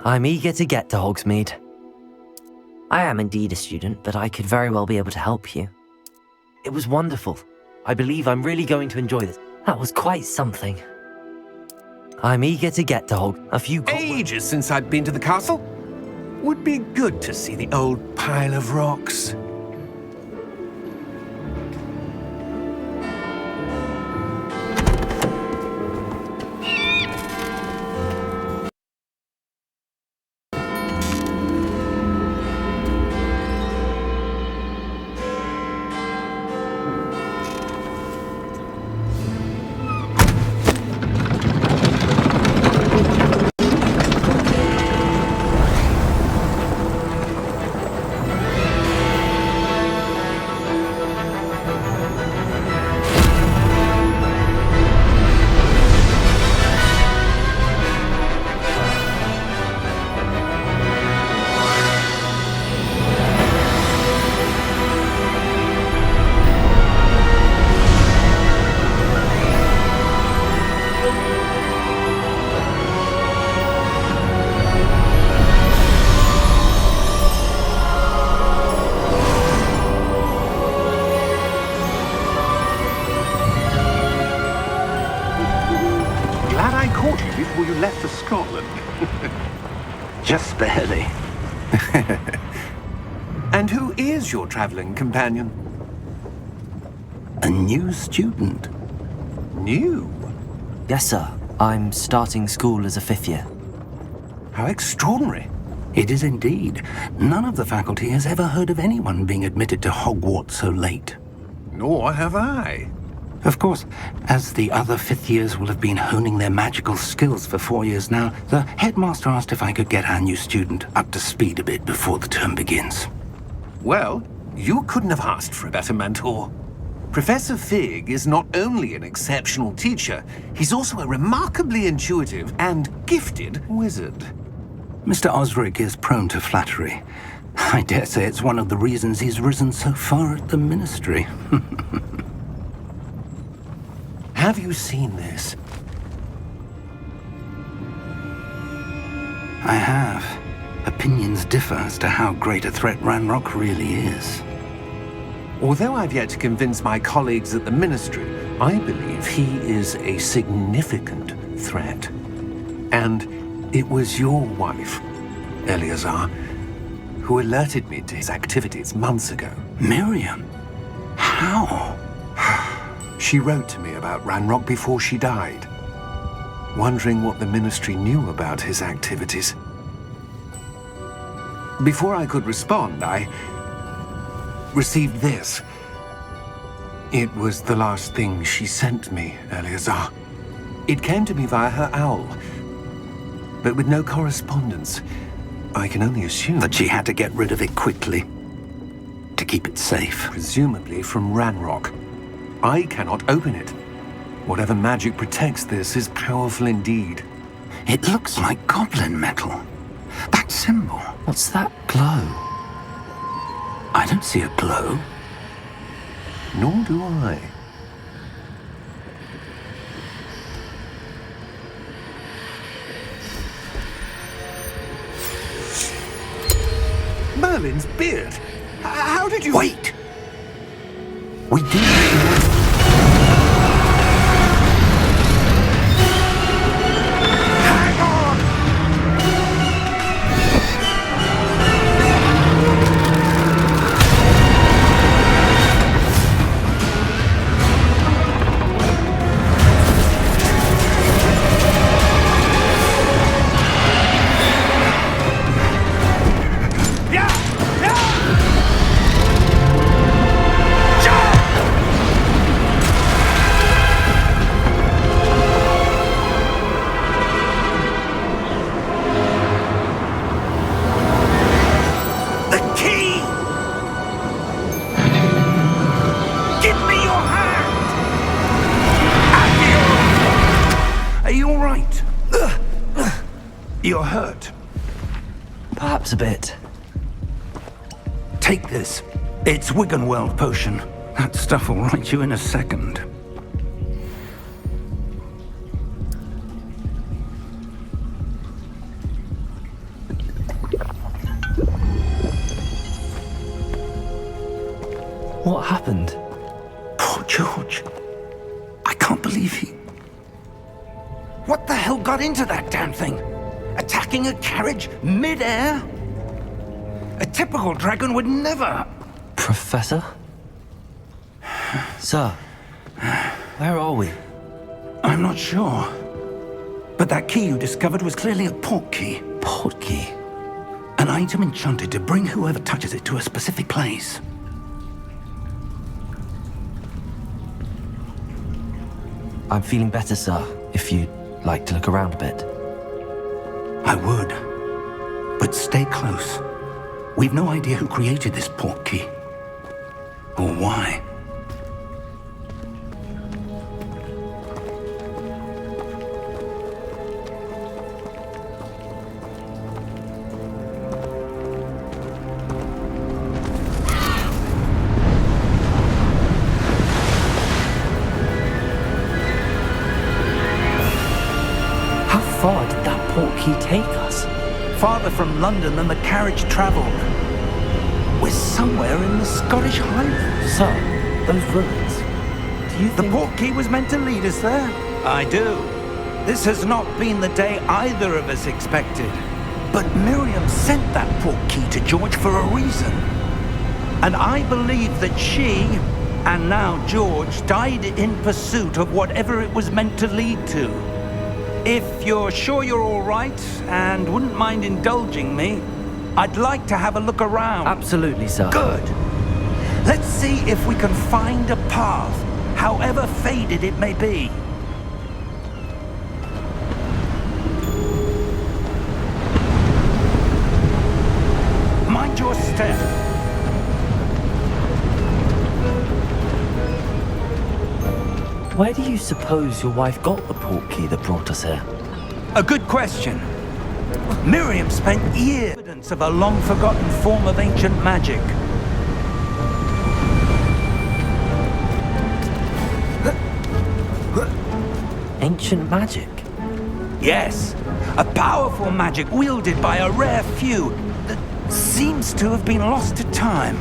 I'm eager to get to Hogsmeade. I am indeed a student, but I could very well be able to help you. It was wonderful. I believe I'm really going to enjoy this. That was quite something. I'm eager to get to a few... Ages since I've been to the castle. Would be good to see the old pile of rocks. Before you left for Scotland. Just barely. And who is your traveling companion? A new student. New? Yes, sir. I'm starting school as a 5th year. How extraordinary. It is indeed. None of the faculty has ever heard of anyone being admitted to Hogwarts so late. Nor have I. Of course, as the other 5th years will have been honing their magical skills for 4 years now, the headmaster asked if I could get our new student up to speed a bit before the term begins. Well, you couldn't have asked for a better mentor. Professor Fig is not only an exceptional teacher, he's also a remarkably intuitive and gifted wizard. Mr. Osric is prone to flattery. I dare say it's one of the reasons he's risen so far at the Ministry. Have you seen this? I have. Opinions differ as to how great a threat Ranrock really is. Although I've yet to convince my colleagues at the Ministry, I believe he is a significant threat. And it was your wife, Eleazar, who alerted me to his activities months ago. Miriam? How? She wrote to me about Ranrock before she died, wondering what the Ministry knew about his activities. Before I could respond, I received this. It was the last thing she sent me, Eleazar. It came to me via her owl, but with no correspondence. I can only assume that she had to get rid of it quickly, to keep it safe. Presumably from Ranrock. I cannot open it. Whatever magic protects this is powerful indeed. It looks like goblin metal. That symbol. What's that glow? I don't see a glow. Nor do I. Merlin's beard. How did you... Wait! We do... You're hurt. Perhaps a bit. Take this. It's Wiggenweld potion. That stuff will right you in a second. What happened? Poor George. I can't believe he... What the hell got into that damn thing? Attacking a carriage mid-air? A typical dragon would never... Professor? Sir, where are we? I'm not sure. But that key you discovered was clearly a port key. Port key? An item enchanted to bring whoever touches it to a specific place. I'm feeling better, sir, if you'd like to look around a bit. I would. But stay close. We've no idea who created this port key. Or why. How far did that port key take us? Farther from London than the carriage travelled. We're somewhere in the Scottish Highlands. Sir, those ruins. Do you The think... port key was meant to lead us there? I do. This has not been the day either of us expected. But Miriam sent that port key to George for a reason. And I believe that she, and now George, died in pursuit of whatever it was meant to lead to. If you're sure you're all right and wouldn't mind indulging me, I'd like to have a look around. Absolutely, sir. Good. Let's see if we can find a path, however faded it may be. Mind your step. Where do you suppose your wife got the port key that brought us here? A good question. Miriam spent years evidence of a long-forgotten form of ancient magic. Ancient magic? Yes, a powerful magic wielded by a rare few that seems to have been lost to time.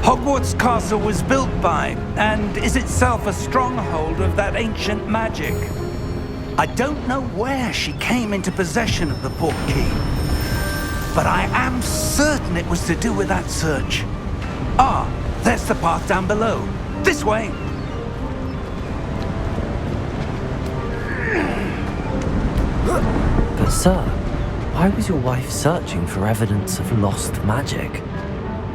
Hogwarts Castle was built by, and is itself a stronghold of that ancient magic. I don't know where she came into possession of the port key, but I am certain it was to do with that search. Ah, there's the path down below. This way. But sir, why was your wife searching for evidence of lost magic?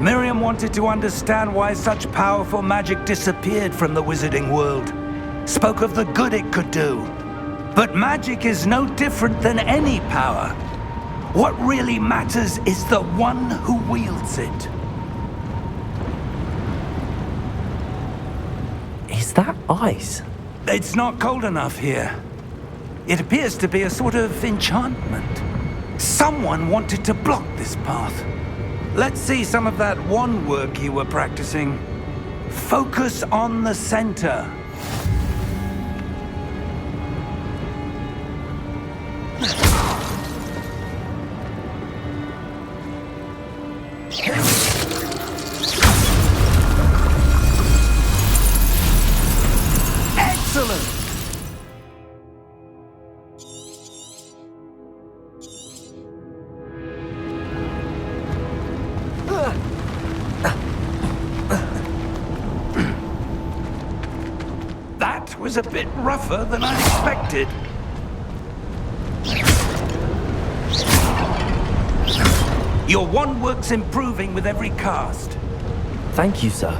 Miriam wanted to understand why such powerful magic disappeared from the wizarding world. Spoke of the good it could do. But magic is no different than any power. What really matters is the one who wields it. Is that ice? It's not cold enough here. It appears to be a sort of enchantment. Someone wanted to block this path. Let's see some of that wand work you were practicing. Focus on the center. Excellent! That was a bit rougher than I expected. Your wand work's improving with every cast. Thank you, sir.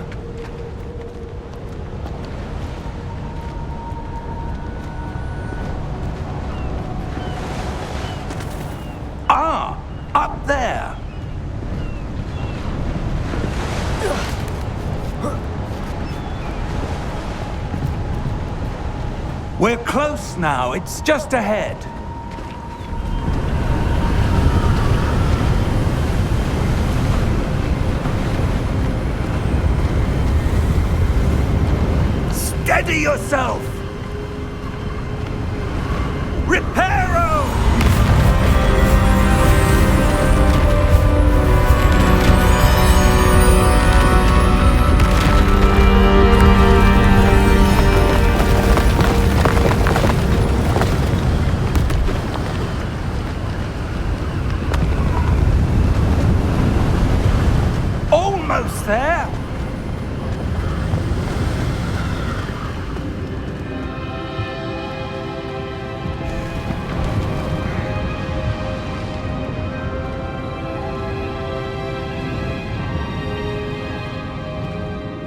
Ah, up there. We're close now. It's just ahead. Steady yourself! Reparo!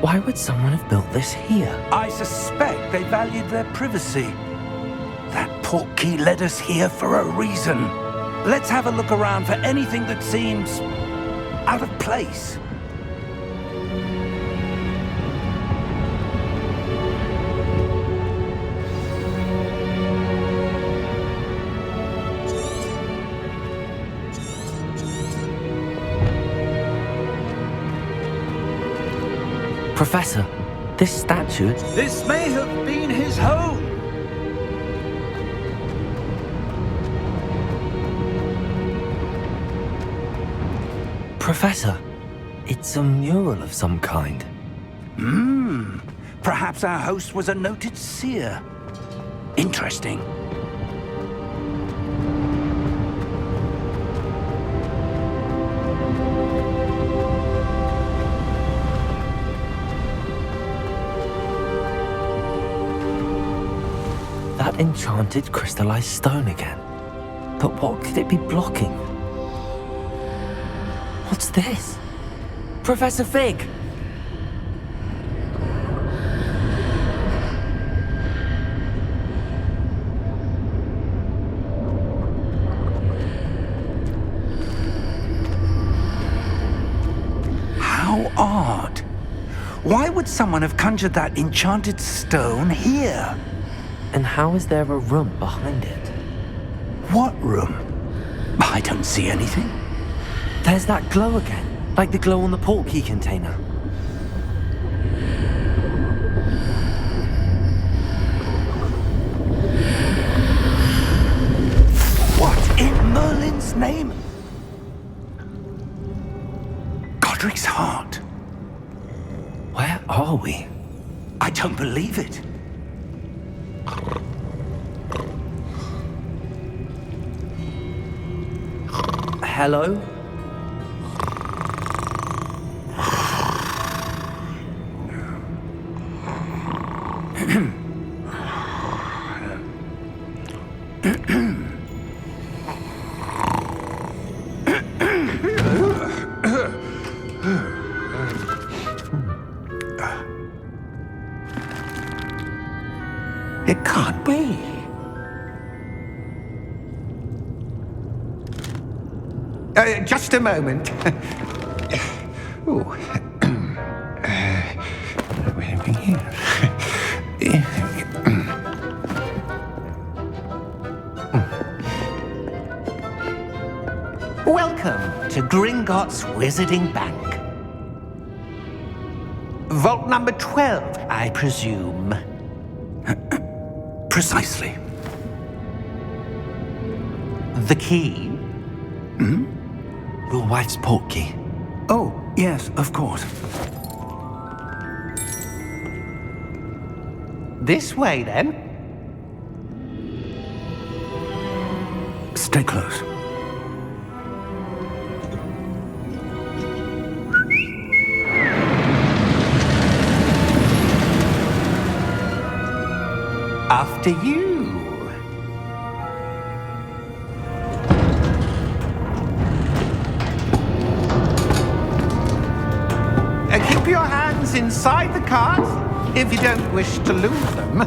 Why would someone have built this here? I suspect they valued their privacy. That portkey led us here for a reason. Let's have a look around for anything that seems out of place. Professor, this statue... This may have been his home. Professor, it's a mural of some kind. Perhaps our host was a noted seer. Interesting. That enchanted crystallized stone again. But what could it be blocking? What's this? Professor Fig! How odd. Why would someone have conjured that enchanted stone here? And how is there a room behind it? What room? I don't see anything. There's that glow again, like the glow on the portkey container. What in Merlin's name? Godric's heart. Where are we? I don't believe it. Hello? It can't be. Just a moment. Ooh. Welcome to Gringotts Wizarding Bank. Vault number 12, I presume. Precisely. The key? Your wife's portkey. Oh, yes, of course. This way, then. Stay close. After you. Keep your hands inside the cart if you don't wish to lose them.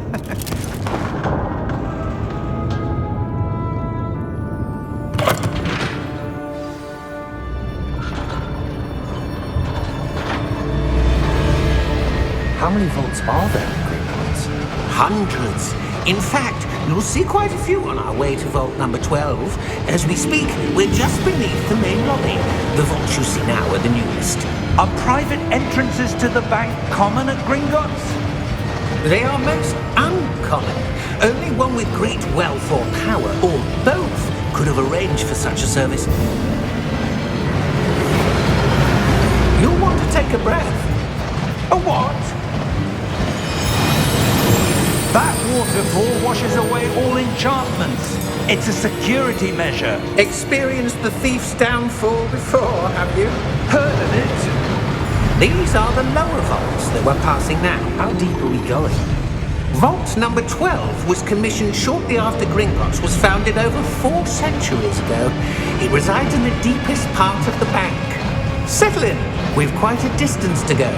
How many vaults are there in Gringotts? Hundreds. In fact, you'll see quite a few on our way to vault number 12. As we speak, we're just beneath the main lobby. The vaults you see now are the newest. Are private entrances to the bank common at Gringotts? They are most uncommon. Only one with great wealth or power, or both, could have arranged for such a service. You'll want to take a breath. A what? That waterfall washes away all enchantments. It's a security measure. Experienced the thief's downfall before, have you? Heard of it? These are the lower vaults that we're passing now. How deep are we going? Vault number 12 was commissioned shortly after Gringotts was founded over 4 centuries ago. It resides in the deepest part of the bank. Settle in. We've quite a distance to go.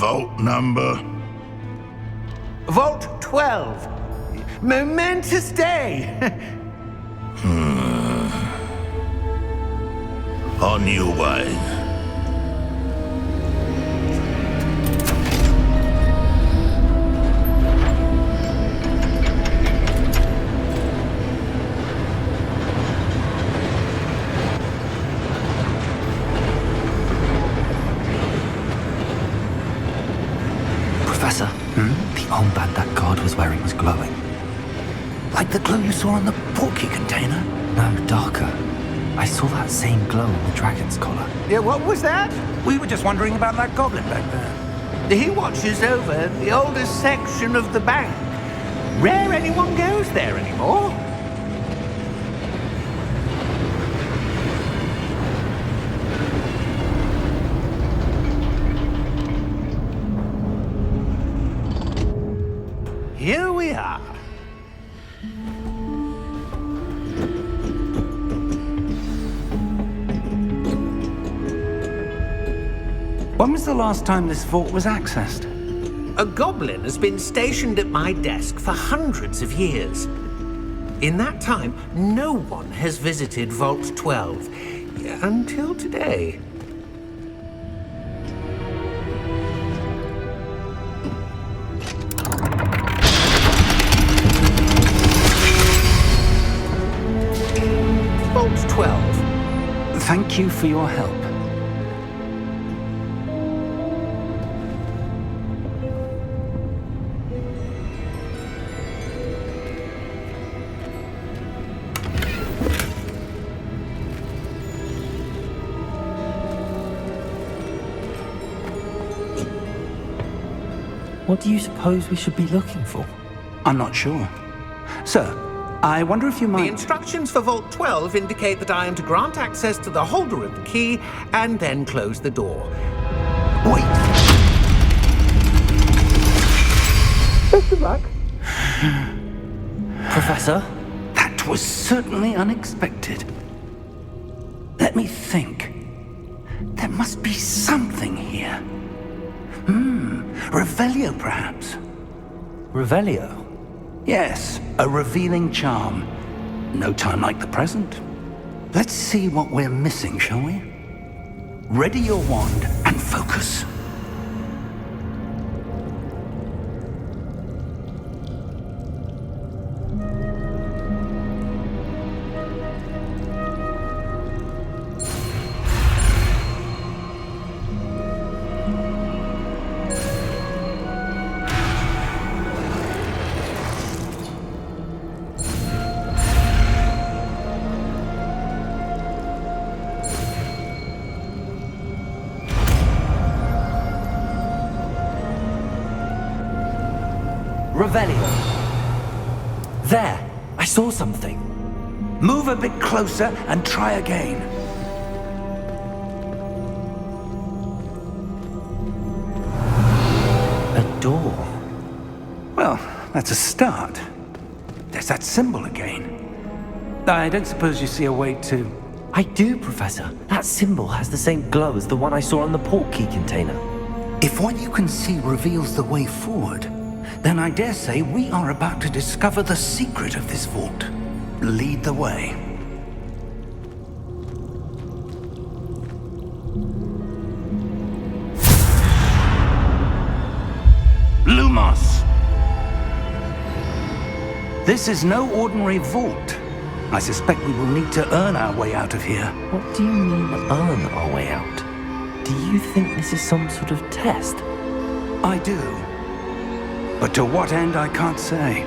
Vault number? Vault 12. Momentous day. On your way. Professor, the armband that guard was wearing was glowing. Like the glow you saw on the portkey container? No, darker. I saw that same glow on the dragon's collar. Yeah, what was that? We were just wondering about that goblin back there. He watches over the oldest section of the bank. Rare anyone goes there anymore. Here we are. When was the last time this vault was accessed? A goblin has been stationed at my desk for hundreds of years. In that time, no one has visited Vault 12 until today. Vault 12. Thank you for your help. What do you suppose we should be looking for? I'm not sure. Sir, I wonder if you The might... instructions for Vault 12 indicate that I am to grant access to the holder of the key and then close the door. Wait! Best of luck. Professor? That was certainly unexpected. Let me think. There must be something here. Revelio, perhaps? Revelio? Yes, a revealing charm. No time like the present. Let's see what we're missing, shall we? Ready your wand and focus. Revelio. There! I saw something. Move a bit closer and try again. A door. Well, that's a start. There's that symbol again. I don't suppose you see a way to... I do, Professor. That symbol has the same glow as the one I saw on the portkey container. If what you can see reveals the way forward, then I dare say we are about to discover the secret of this vault. Lead the way. Lumos! This is no ordinary vault. I suspect we will need to earn our way out of here. What do you mean, earn our way out? Do you think this is some sort of test? I do. But to what end, I can't say.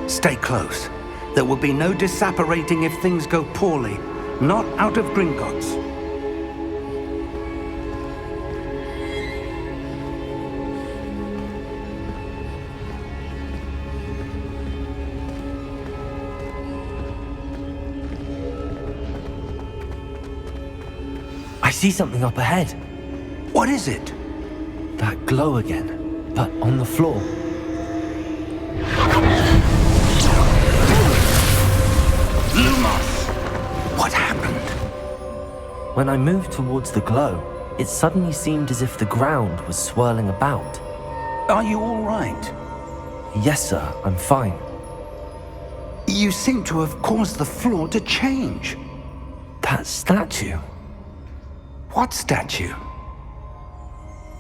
Stay close. There will be no disapparating if things go poorly. Not out of Gringotts. I see something up ahead. What is it? That glow again, but on the floor. Lumos! What happened? When I moved towards the glow, it suddenly seemed as if the ground was swirling about. Are you all right? Yes, sir, I'm fine. You seem to have caused the floor to change. That statue. What statue?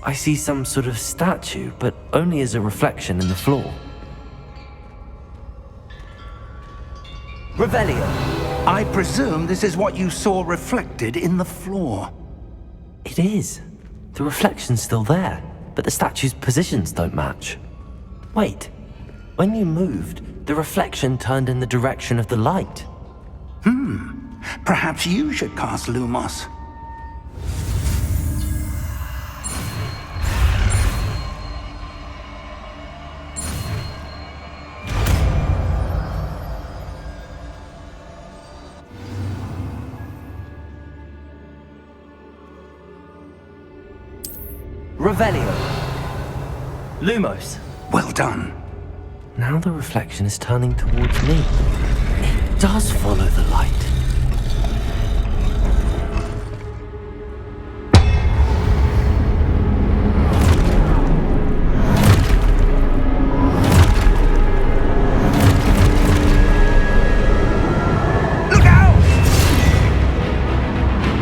I see some sort of statue, but only as a reflection in the floor. Revelio. I presume this is what you saw reflected in the floor. It is. The reflection's still there, but the statue's positions don't match. Wait. When you moved, the reflection turned in the direction of the light. Perhaps you should cast Lumos. Revelio. Lumos. Well done. Now the reflection is turning towards me. It does follow the light. Look out!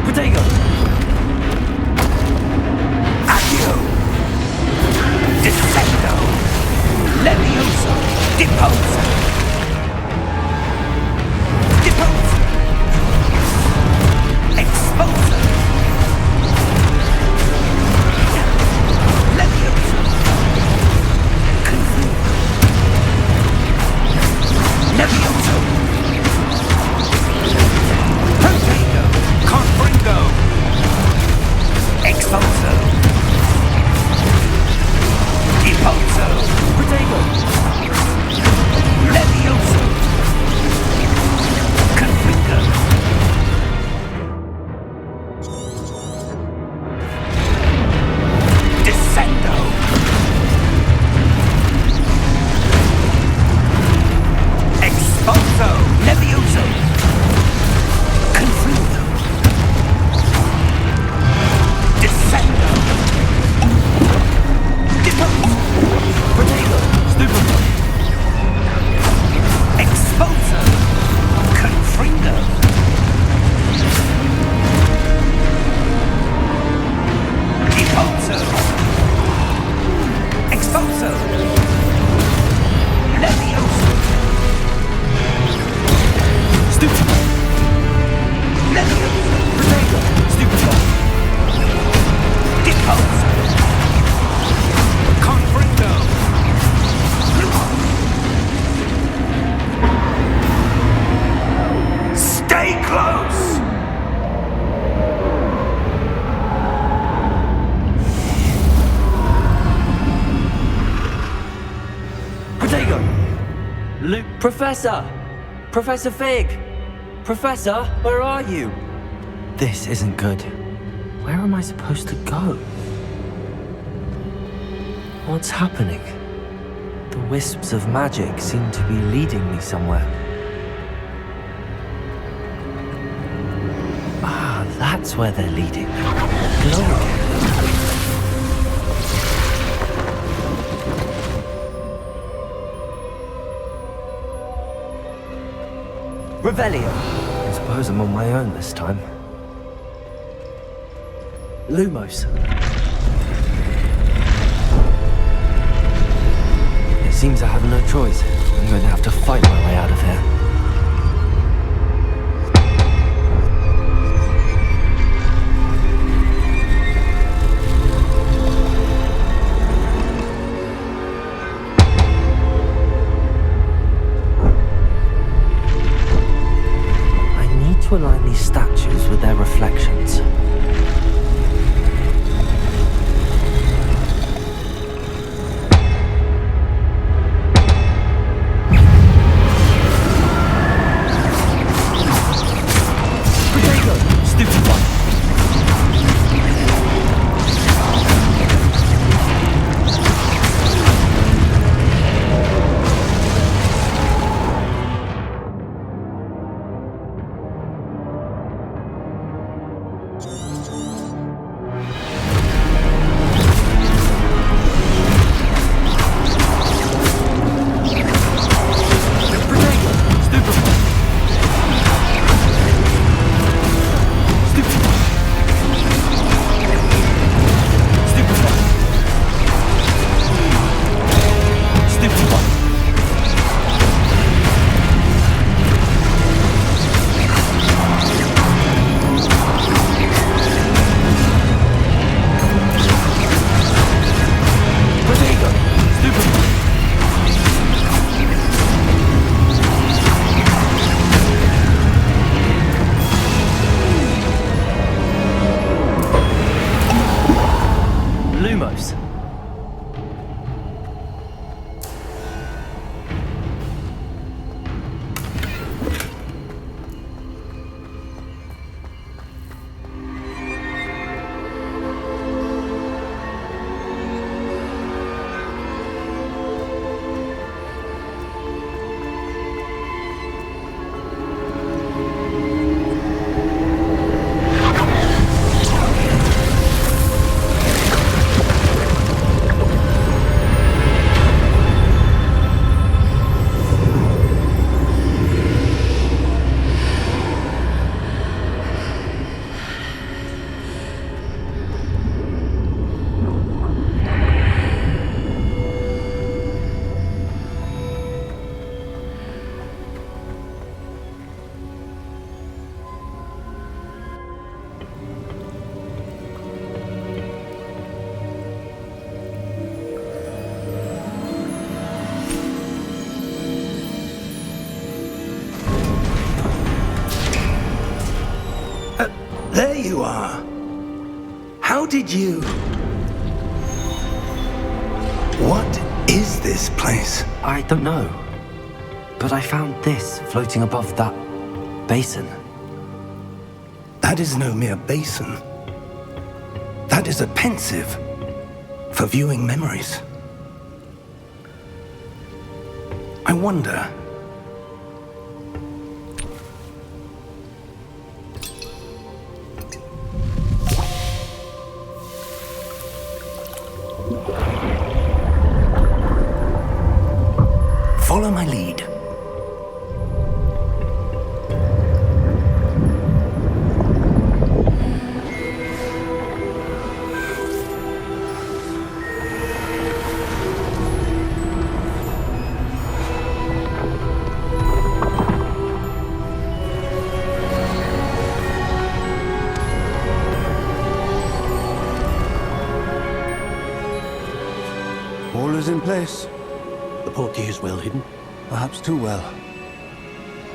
Protego! Accio! Defendo! Levioso! Deposa! Deposa! Exposa! Levioso! Confuso! Levioso! Protego! Confringo! Exposo! Deposo! Protego! Levioso! Confringo! Descendo! Exposo! Levioso! Confringo! Descendo! Deposo! Protego! Stupido! Exposo! Confringo! Deposo! Exposo! Levioso! Stupido! Levioso! Protego! Stupido! Deposo! Confringo! Stay close! Protego! Luke, Professor! Professor Fig! Professor, where are you? This isn't good. Where am I supposed to go? What's happening? The wisps of magic seem to be leading me somewhere. Ah, that's where they're leading. Glow again. Revelio. I suppose I'm on my own this time. Lumos. It seems I have no choice. I'm going to have to fight my way out of here. To align these statues with their reflections. are. How did you... What is this place? I don't know. But I found this floating above that basin. That is no mere basin. That is a pensive for viewing memories. I wonder... Follow my lead. All is in place. The portkey is well hidden. Perhaps too well.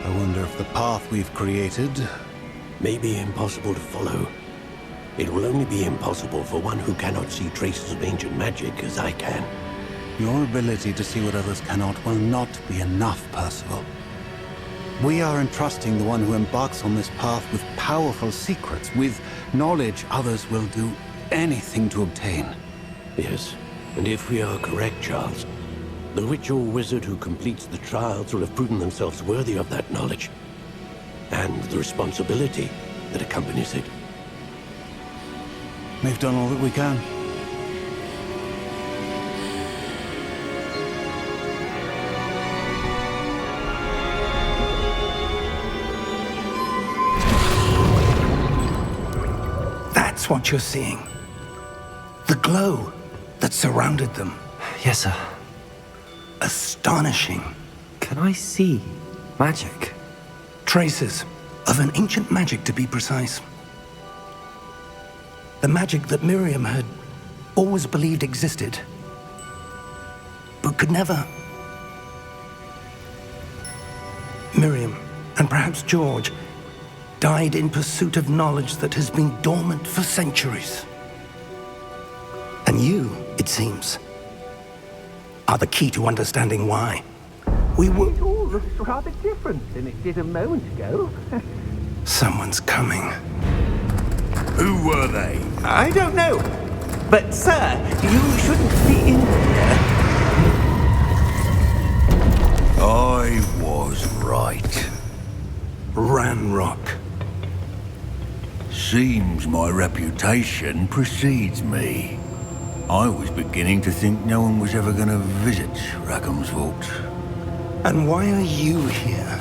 I wonder if the path we've created... May be impossible to follow. It will only be impossible for one who cannot see traces of ancient magic as I can. Your ability to see what others cannot will not be enough, Percival. We are entrusting the one who embarks on this path with powerful secrets, with knowledge others will do anything to obtain. Yes, and if we are correct, Charles, the witch or wizard who completes the trials will have proven themselves worthy of that knowledge, and the responsibility that accompanies it. We've done all that we can. That's what you're seeing. The glow that surrounded them. Yes, sir. Astonishing. Can I see magic? Traces of an ancient magic, to be precise. The magic that Miriam had always believed existed, but could never. Miriam, and perhaps George, died in pursuit of knowledge that has been dormant for centuries. And you, it seems, are the key to understanding why. We were... It all looks rather different than it did a moment ago. Someone's coming. Who were they? I don't know. But, sir, you shouldn't be in here. I was right. Ranrock. Seems my reputation precedes me. I was beginning to think no one was ever going to visit Rackham's vault. And why are you here?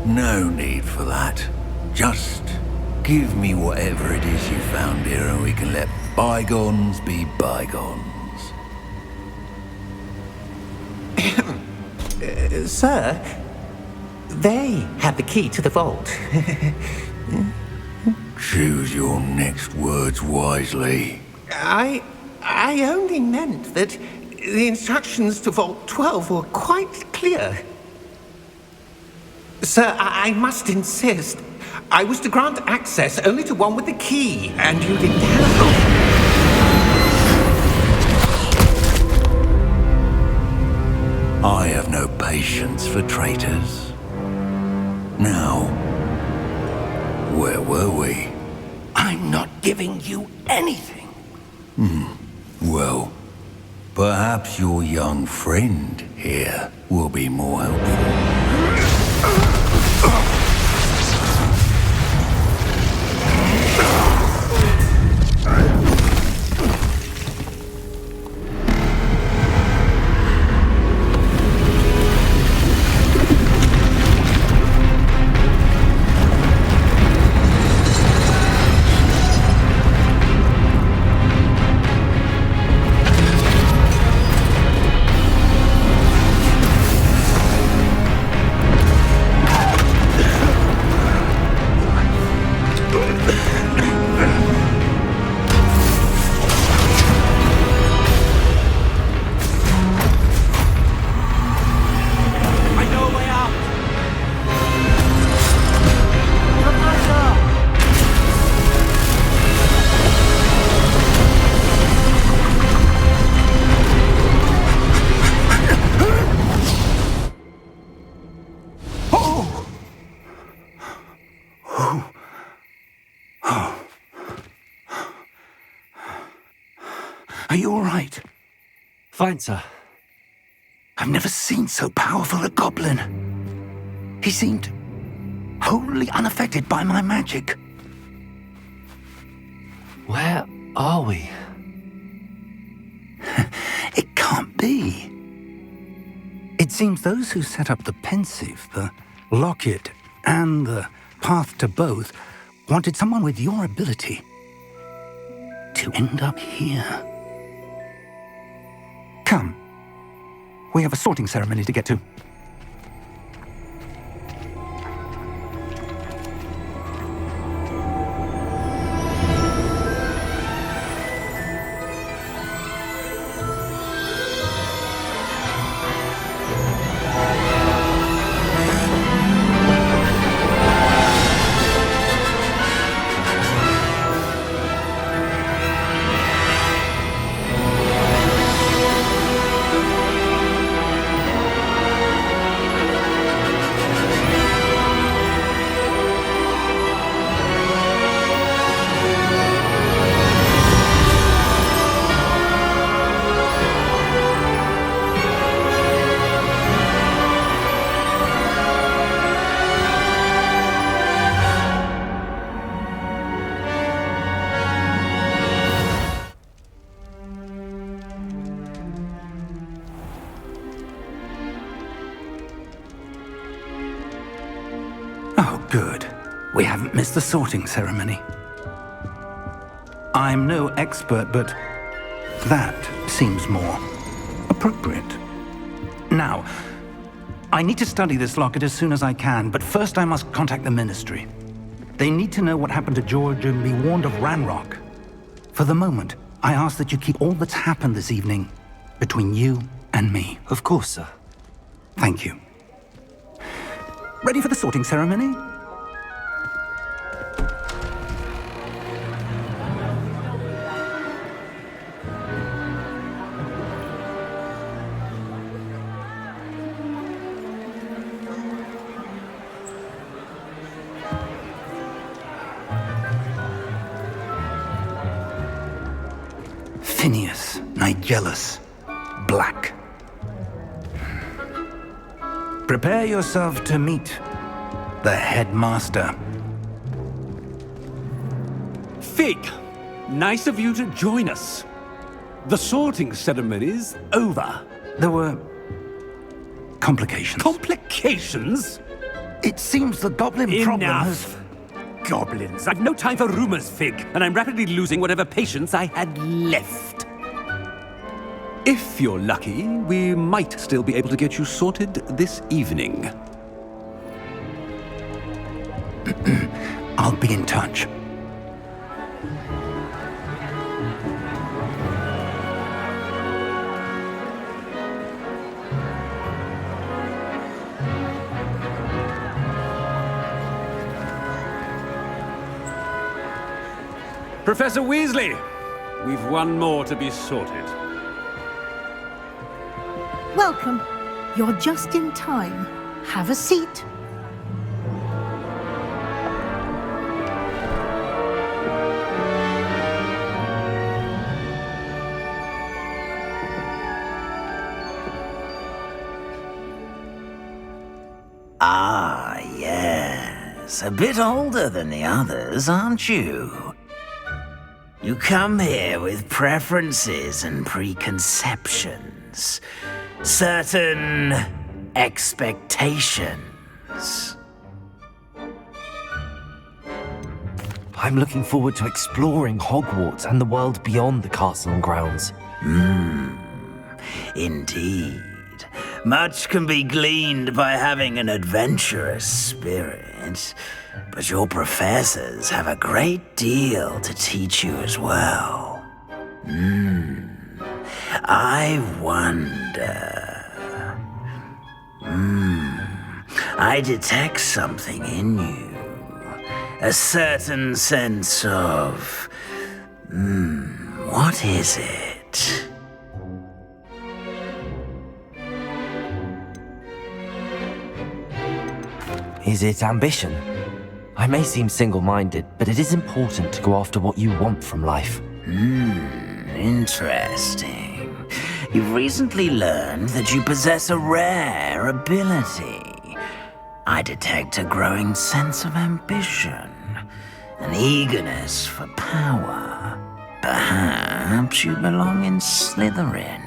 No need for that. Just give me whatever it is you found here and we can let bygones be bygones. Sir, they had the key to the vault. Choose your next words wisely. I only meant that the instructions to Vault 12 were quite clear. Sir, I must insist. I was to grant access only to one with the key, and you didn't have... I have no patience for traitors. Now, where were we? I'm not giving you anything. Well, perhaps your young friend here will be more helpful. Are you all right? Fine, sir. I've never seen so powerful a goblin. He seemed wholly unaffected by my magic. Where are we? It can't be. It seems those who set up the pensive, the locket, and the path to both wanted someone with your ability to end up here. Come. We have a sorting ceremony to get to. Oh, good. We haven't missed the sorting ceremony. I'm no expert, but that seems more appropriate. Now, I need to study this locket as soon as I can, but first I must contact the Ministry. They need to know what happened to George and be warned of Ranrock. For the moment, I ask that you keep all that's happened this evening between you and me. Of course, sir. Thank you. Ready for the sorting ceremony? Phineas, Nigellus, Black. Prepare yourself to meet the headmaster. Fig, nice of you to join us. The sorting ceremony's over. There were complications. Complications? It seems the goblin problem has... Enough! Goblins. I've no time for rumors, Fig, and I'm rapidly losing whatever patience I had left. If you're lucky, we might still be able to get you sorted this evening. I'll be in touch. Professor Weasley, we've one more to be sorted. Welcome. You're just in time. Have a seat. Ah, yes. A bit older than the others, aren't you? You come here with preferences and preconceptions. Certain expectations. I'm looking forward to exploring Hogwarts and the world beyond the castle and grounds. Indeed. Much can be gleaned by having an adventurous spirit, but your professors have a great deal to teach you as well. I wonder... I detect something in you. A certain sense of... what is it? Is it ambition? I may seem single-minded, but it is important to go after what you want from life. interesting. You've recently learned that you possess a rare ability. I detect a growing sense of ambition, an eagerness for power. Perhaps you belong in Slytherin.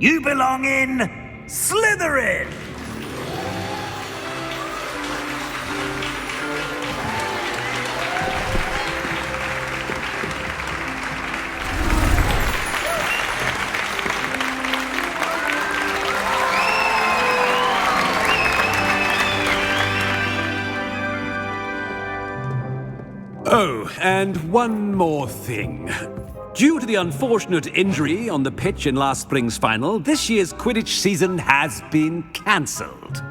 You belong in Slytherin! Oh, and one more thing. Due to the unfortunate injury on the pitch in last spring's final, this year's Quidditch season has been cancelled.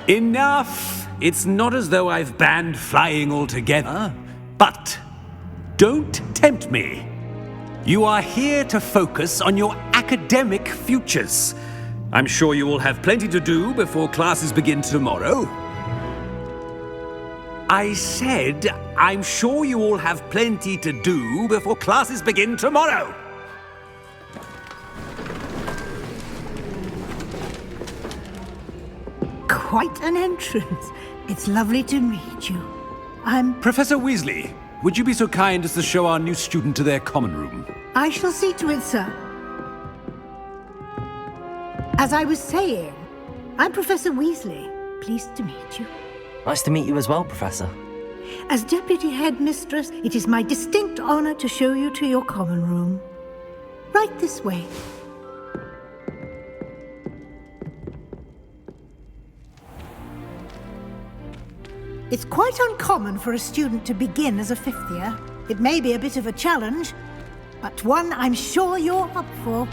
Enough! It's not as though I've banned flying altogether, but don't tempt me. You are here to focus on your academic futures. I'm sure you will have plenty to do before classes begin tomorrow. I said, I'm sure you all have plenty to do before classes begin tomorrow. Quite an entrance. It's lovely to meet you. I'm... Professor Weasley, would you be so kind as to show our new student to their common room? I shall see to it, sir. As I was saying, I'm Professor Weasley. Pleased to meet you. Nice to meet you as well, Professor. As Deputy Headmistress, it is my distinct honor to show you to your common room. Right this way. It's quite uncommon for a student to begin as a fifth year. It may be a bit of a challenge, but one I'm sure you're up for.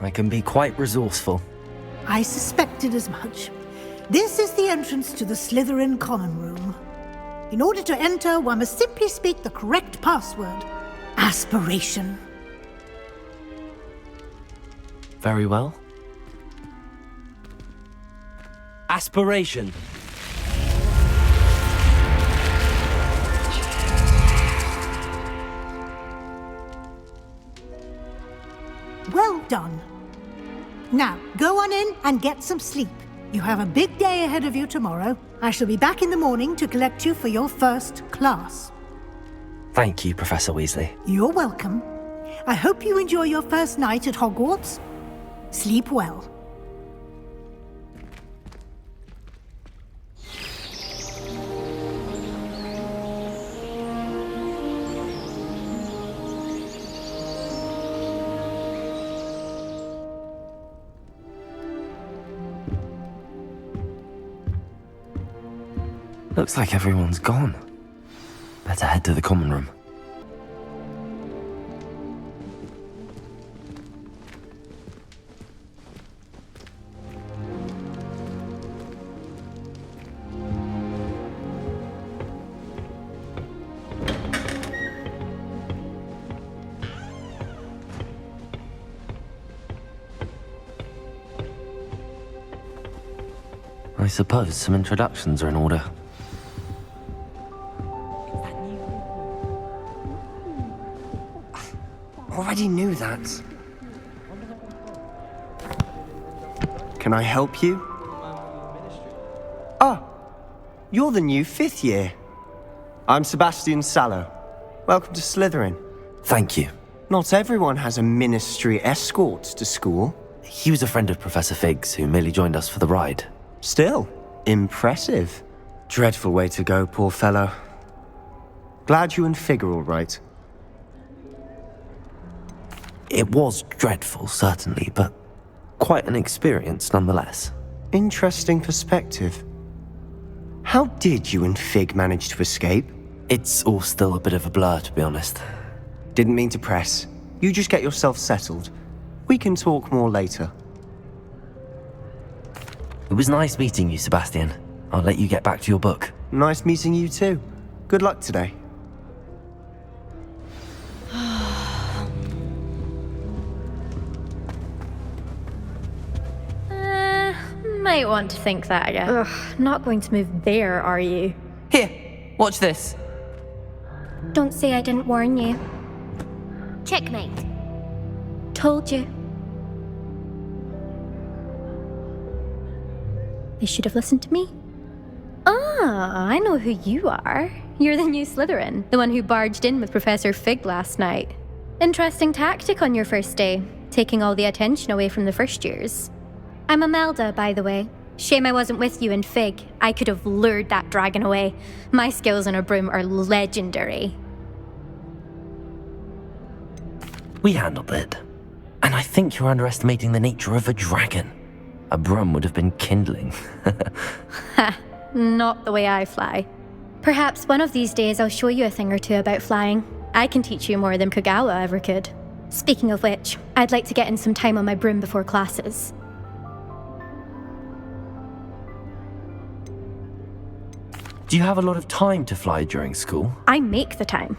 I can be quite resourceful. I suspected as much. This is the entrance to the Slytherin common room. In order to enter, one must simply speak the correct password. Aspiration. Very well. Aspiration. Well done. Now, go on in and get some sleep. You have a big day ahead of you tomorrow. I shall be back in the morning to collect you for your first class. Thank you, Professor Weasley. You're welcome. I hope you enjoy your first night at Hogwarts. Sleep well. Looks like everyone's gone. Better head to the common room. I suppose some introductions are in order. Already knew that. Can I help you? Ah, you're the new 5th year. I'm Sebastian Sallow. Welcome to Slytherin. Thank you. Not everyone has a ministry escort to school. He was a friend of Professor Fig's who merely joined us for the ride. Still, impressive. Dreadful way to go, poor fellow. Glad you and Fig are all right. It was dreadful, certainly, but quite an experience nonetheless. Interesting perspective. How did you and Fig manage to escape? It's all still a bit of a blur, to be honest. Didn't mean to press. You just get yourself settled. We can talk more later. It was nice meeting you, Sebastian. I'll let you get back to your book. Nice meeting you too. Good luck today. Might want to think that again. Ugh, not going to move there, are you? Here, watch this. Don't say I didn't warn you. Checkmate. Told you. They should have listened to me. Ah, I know who you are. You're the new Slytherin, the one who barged in with Professor Fig last night. Interesting tactic on your first day, taking all the attention away from the first years. I'm Imelda, by the way. Shame I wasn't with you in Fig. I could have lured that dragon away. My skills on a broom are legendary. We handled it. And I think you're underestimating the nature of a dragon. A broom would have been kindling. Ha, not the way I fly. Perhaps one of these days I'll show you a thing or two about flying. I can teach you more than Kogawa ever could. Speaking of which, I'd like to get in some time on my broom before classes. Do you have a lot of time to fly during school? I make the time.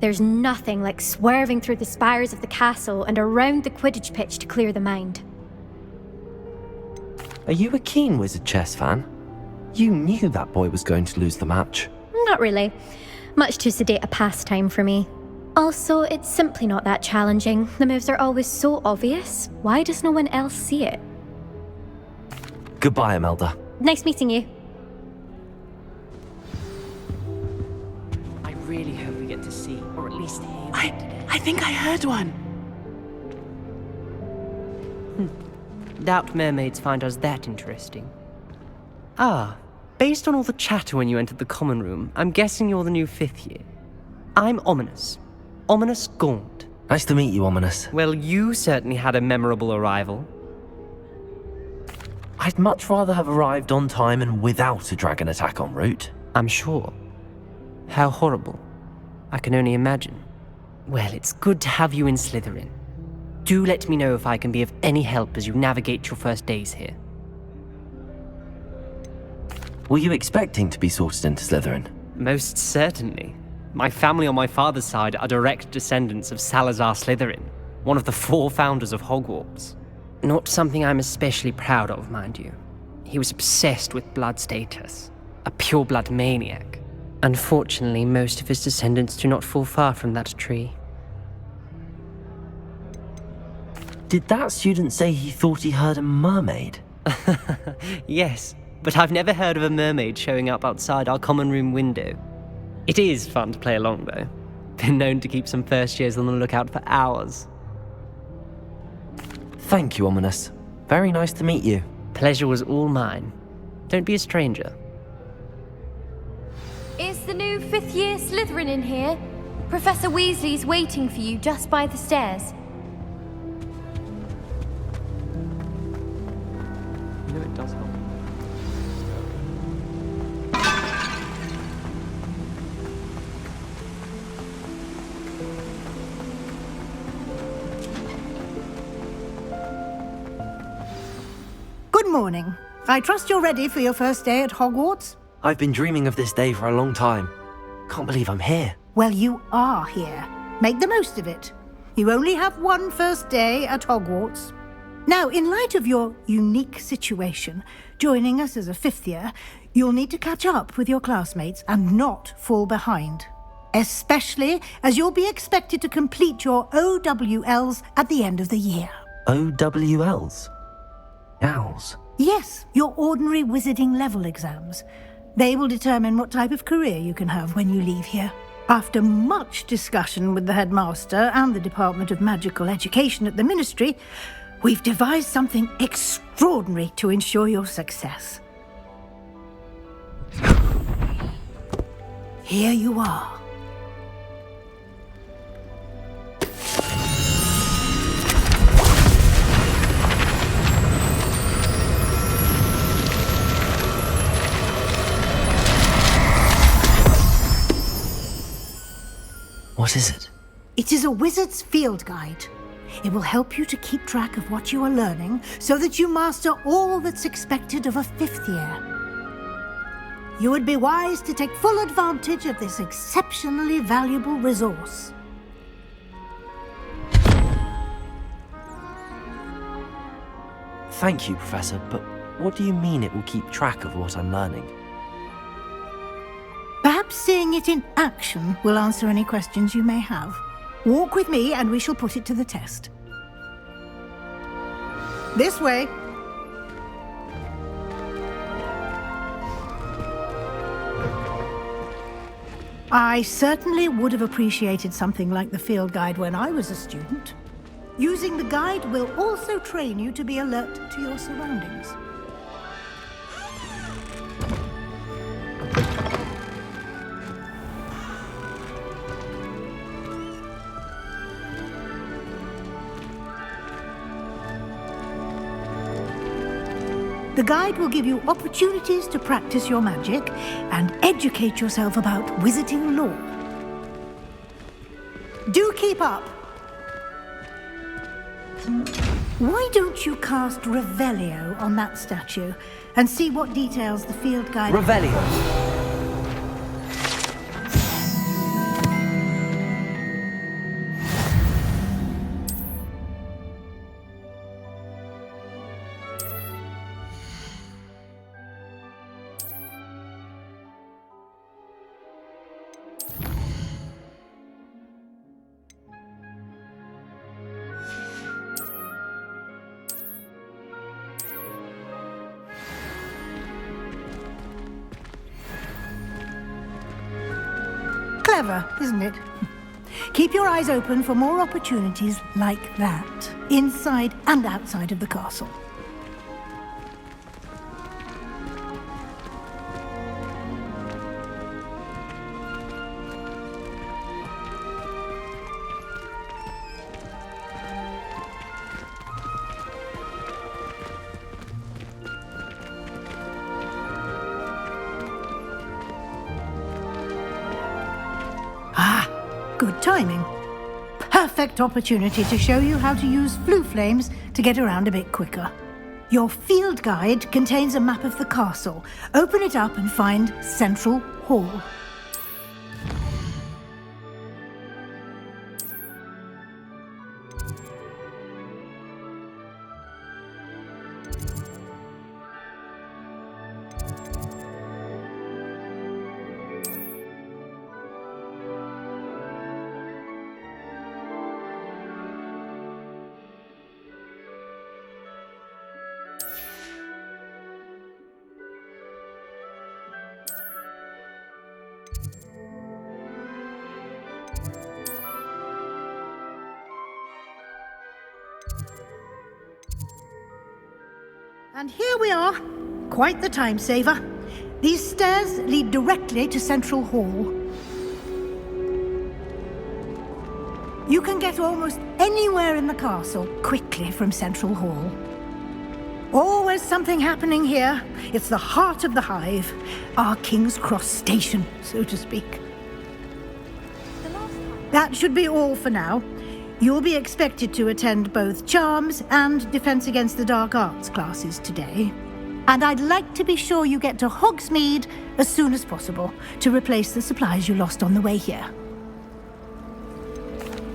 There's nothing like swerving through the spires of the castle and around the Quidditch pitch to clear the mind. Are you a keen Wizard chess fan? You knew that boy was going to lose the match. Not really. Much too sedate a pastime for me. Also, it's simply not that challenging. The moves are always so obvious. Why does no one else see it? Goodbye, Imelda. Nice meeting you. I really hope we get to see, or at least hear today. I think I heard one. Doubt mermaids find us that interesting. Ah, based on all the chatter when you entered the common room, I'm guessing you're the new 5th year. I'm Ominous. Ominous Gaunt. Nice to meet you, Ominous. Well, you certainly had a memorable arrival. I'd much rather have arrived on time and without a dragon attack en route. I'm sure. How horrible. I can only imagine. Well, it's good to have you in Slytherin. Do let me know if I can be of any help as you navigate your first days here. Were you expecting to be sorted into Slytherin? Most certainly. My family on my father's side are direct descendants of Salazar Slytherin, one of the 4 founders of Hogwarts. Not something I'm especially proud of, mind you. He was obsessed with blood status, a pure-blood maniac. Unfortunately, most of his descendants do not fall far from that tree. Did that student say he thought he heard a mermaid? Yes, but I've never heard of a mermaid showing up outside our common room window. It is fun to play along, though. Been known to keep some first years on the lookout for hours. Thank you, Ominous. Very nice to meet you. Pleasure was all mine. Don't be a stranger. Is the new 5th year Slytherin in here? Professor Weasley's waiting for you just by the stairs. You know it does help. Good morning. I trust you're ready for your first day at Hogwarts? I've been dreaming of this day for a long time. Can't believe I'm here. Well, you are here. Make the most of it. You only have one first day at Hogwarts. Now, in light of your unique situation, joining us as a 5th year, you'll need to catch up with your classmates and not fall behind. Especially as you'll be expected to complete your OWLs at the end of the year. OWLs? Owls? Yes, your ordinary wizarding level exams. They will determine what type of career you can have when you leave here. After much discussion with the headmaster and the Department of Magical Education at the Ministry, we've devised something extraordinary to ensure your success. Here you are. What is it? It is a wizard's field guide. It will help you to keep track of what you are learning so that you master all that's expected of a 5th year. You would be wise to take full advantage of this exceptionally valuable resource. Thank you, Professor, but what do you mean it will keep track of what I'm learning? Perhaps seeing it in action will answer any questions you may have. Walk with me and we shall put it to the test. This way. I certainly would have appreciated something like the field guide when I was a student. Using the guide will also train you to be alert to your surroundings. The guide will give you opportunities to practice your magic and educate yourself about wizarding lore. Do keep up! Why don't you cast Revelio on that statue and see what details the field guide... Revelio! Clever, isn't it? Keep your eyes open for more opportunities like that, inside and outside of the castle. Good timing. Perfect opportunity to show you how to use flue flames to get around a bit quicker. Your field guide contains a map of the castle. Open it up and find Central Hall. And here we are. Quite the time saver. These stairs lead directly to Central Hall. You can get almost anywhere in the castle quickly from Central Hall. Always something happening here. It's the heart of the hive. Our King's Cross station, so to speak. That should be all for now. You'll be expected to attend both Charms and Defense Against the Dark Arts classes today. And I'd like to be sure you get to Hogsmeade as soon as possible to replace the supplies you lost on the way here.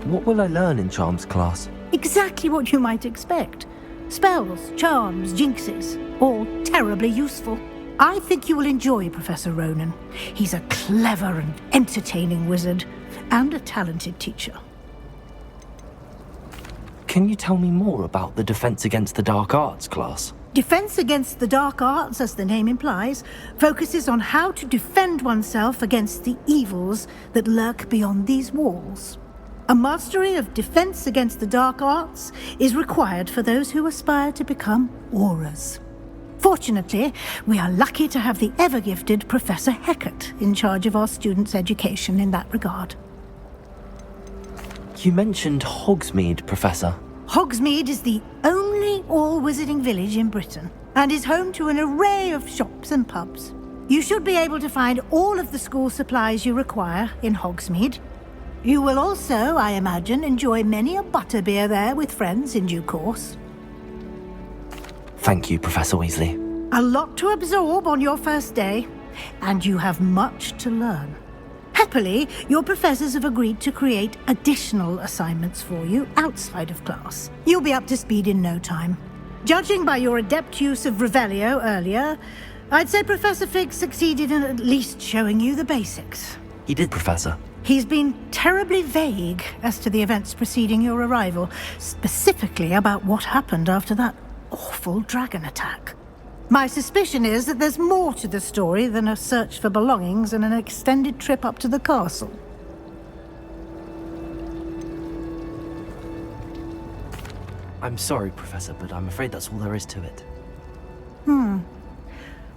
What will I learn in Charms class? Exactly what you might expect. Spells, charms, jinxes, all terribly useful. I think you will enjoy Professor Ronan. He's a clever and entertaining wizard, and a talented teacher. Can you tell me more about the Defense Against the Dark Arts class? Defense Against the Dark Arts, as the name implies, focuses on how to defend oneself against the evils that lurk beyond these walls. A mastery of Defense Against the Dark Arts is required for those who aspire to become auras. Fortunately, we are lucky to have the ever-gifted Professor Hecat in charge of our students' education in that regard. You mentioned Hogsmeade, Professor. Hogsmeade is the only all-wizarding village in Britain, and is home to an array of shops and pubs. You should be able to find all of the school supplies you require in Hogsmeade. You will also, I imagine, enjoy many a butterbeer there with friends in due course. Thank you, Professor Weasley. A lot to absorb on your first day, and you have much to learn. Happily, your professors have agreed to create additional assignments for you outside of class. You'll be up to speed in no time. Judging by your adept use of Revelio earlier, I'd say Professor Fig succeeded in at least showing you the basics. He did, Professor. He's been terribly vague as to the events preceding your arrival, specifically about what happened after that awful dragon attack. My suspicion is that there's more to the story than a search for belongings and an extended trip up to the castle. I'm sorry, Professor, but I'm afraid that's all there is to it.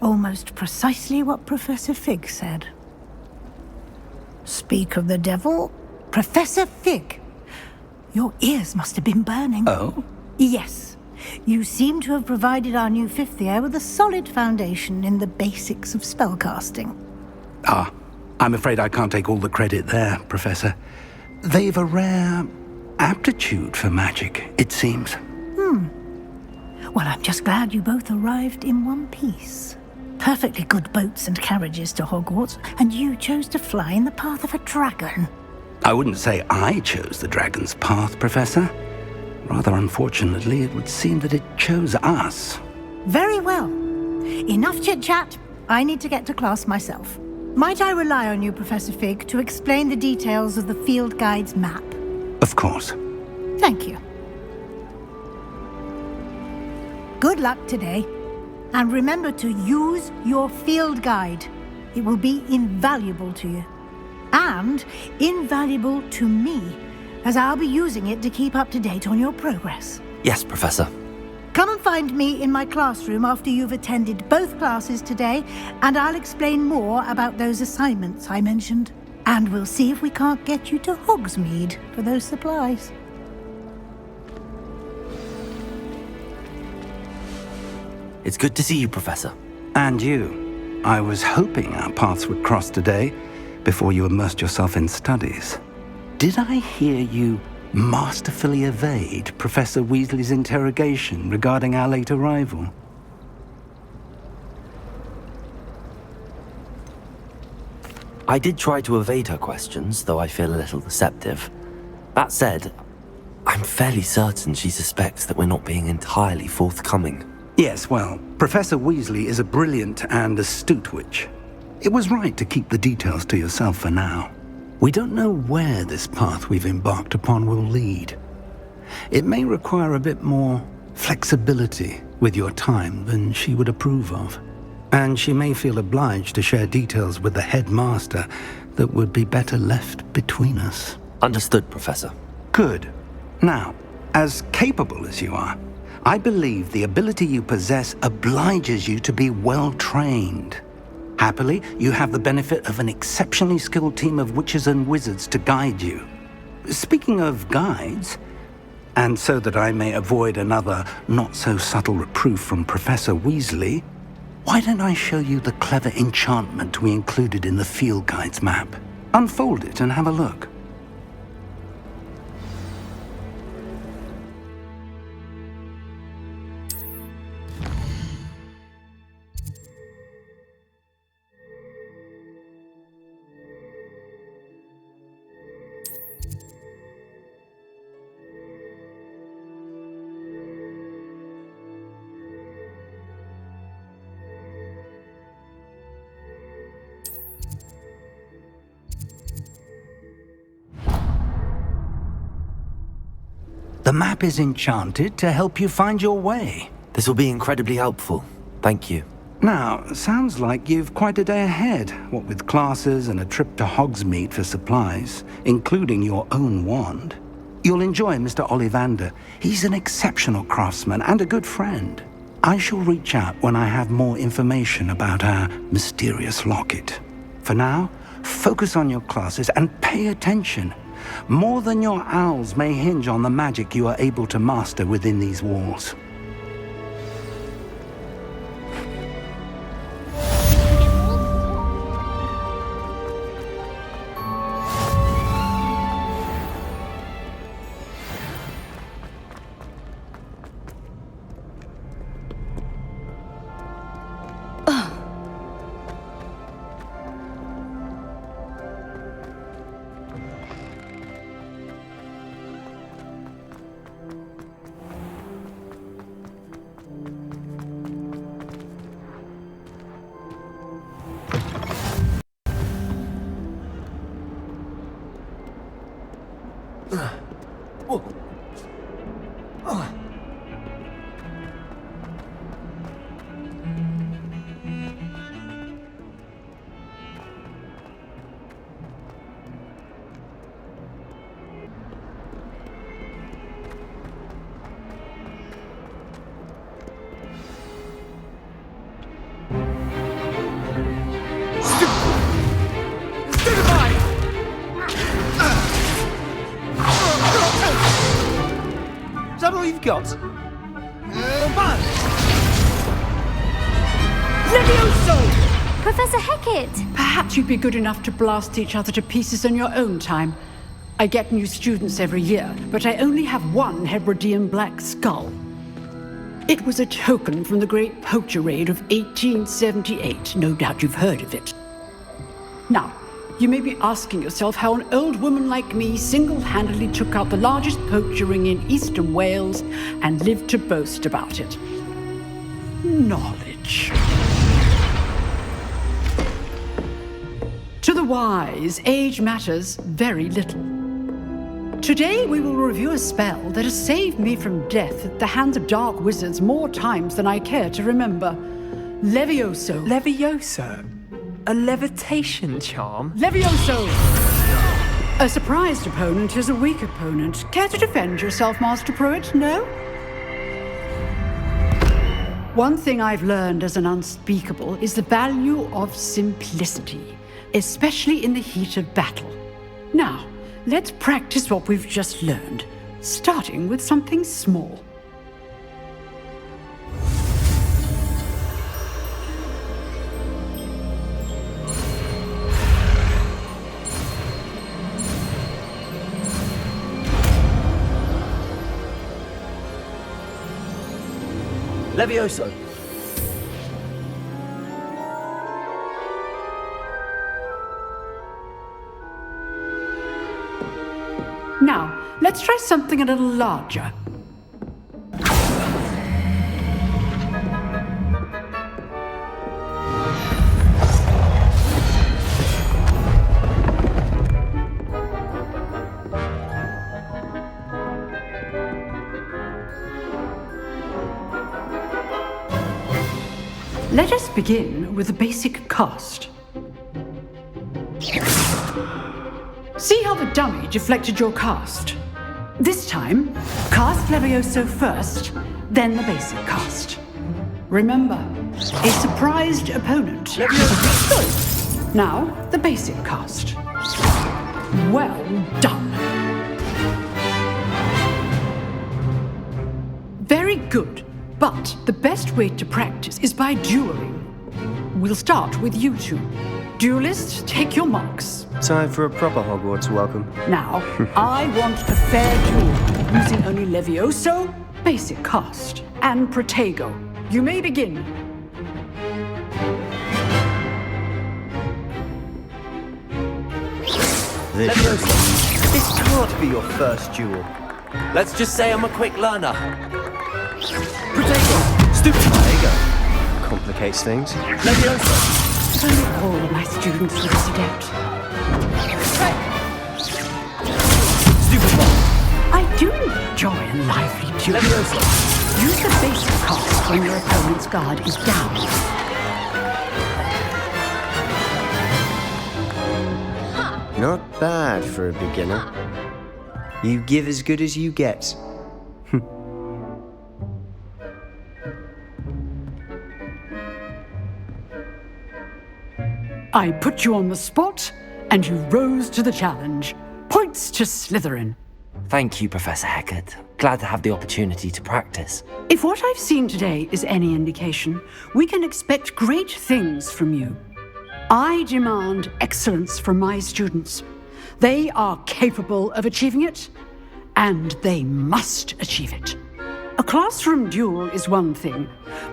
Almost precisely what Professor Fig said. Speak of the devil, Professor Fig. Your ears must have been burning. Oh? Yes. You seem to have provided our new fifth year with a solid foundation in the basics of spellcasting. I'm afraid I can't take all the credit there, Professor. They've a rare aptitude for magic, it seems. Well, I'm just glad you both arrived in one piece. Perfectly good boats and carriages to Hogwarts, and you chose to fly in the path of a dragon. I wouldn't say I chose the dragon's path, Professor. Rather unfortunately, it would seem that it chose us. Very well. Enough chit-chat. I need to get to class myself. Might I rely on you, Professor Fig, to explain the details of the field guide's map? Of course. Thank you. Good luck today. And remember to use your field guide. It will be invaluable to you. And invaluable to me, as I'll be using it to keep up to date on your progress. Yes, Professor. Come and find me in my classroom after you've attended both classes today, and I'll explain more about those assignments I mentioned. And we'll see if we can't get you to Hogsmeade for those supplies. It's good to see you, Professor. And you. I was hoping our paths would cross today, before you immersed yourself in studies. Did I hear you masterfully evade Professor Weasley's interrogation regarding our late arrival? I did try to evade her questions, though I feel a little deceptive. That said, I'm fairly certain she suspects that we're not being entirely forthcoming. Yes, well, Professor Weasley is a brilliant and astute witch. It was right to keep the details to yourself for now. We don't know where this path we've embarked upon will lead. It may require a bit more flexibility with your time than she would approve of. And she may feel obliged to share details with the headmaster that would be better left between us. Understood, Professor. Good. Now, as capable as you are, I believe the ability you possess obliges you to be well-trained. Happily, you have the benefit of an exceptionally skilled team of witches and wizards to guide you. Speaking of guides, and so that I may avoid another not-so-subtle reproof from Professor Weasley, why don't I show you the clever enchantment we included in the field guide's map? Unfold it and have a look. The map is enchanted to help you find your way. This will be incredibly helpful. Thank you. Now, sounds like you've quite a day ahead, what with classes and a trip to Hogsmeade for supplies, including your own wand. You'll enjoy Mr. Ollivander. He's an exceptional craftsman and a good friend. I shall reach out when I have more information about our mysterious locket. For now, focus on your classes and pay attention. More than your owls may hinge on the magic you are able to master within these walls. Is that all you've got? Levioso! Professor Hecat! Perhaps you'd be good enough to blast each other to pieces in your own time. I get new students every year, but I only have one Hebridean black skull. It was a token from the Great Poacher Raid of 1878. No doubt you've heard of it. Now, you may be asking yourself how an old woman like me single-handedly took out the largest poacher ring in eastern Wales and lived to boast about it. Knowledge. To the wise, age matters very little. Today we will review a spell that has saved me from death at the hands of dark wizards more times than I care to remember. Levioso. Levioso? A levitation charm? Levioso! A surprised opponent is a weak opponent. Care to defend yourself, Master Pruitt? No? One thing I've learned as an unspeakable is the value of simplicity, especially in the heat of battle. Now, let's practice what we've just learned, starting with something small. Levioso! Now, let's try something a little larger. Let us begin with the basic cast. See how the dummy deflected your cast? This time, cast Levioso first, then the basic cast. Remember, a surprised opponent. Good. Now, the basic cast. Well done. Very good. But the best way to practice is by dueling. We'll start with you two. Duelists, take your marks. Time for a proper Hogwarts welcome. Now, I want a fair duel, using only Levioso, basic cast, and Protego. You may begin. Levioso, this can't be your first duel. Let's just say I'm a quick learner. Protego! Stupid Protego! Complicates things. Levioso! If only all my students were this adept. Stupid one! I do Joy and lively duels. Use the basic cost when your opponent's guard is down. Not bad for a beginner. You give as good as you get. I put you on the spot, and you rose to the challenge. Points to Slytherin. Thank you, Professor Hecat. Glad to have the opportunity to practice. If what I've seen today is any indication, we can expect great things from you. I demand excellence from my students. They are capable of achieving it, and they must achieve it. A classroom duel is one thing,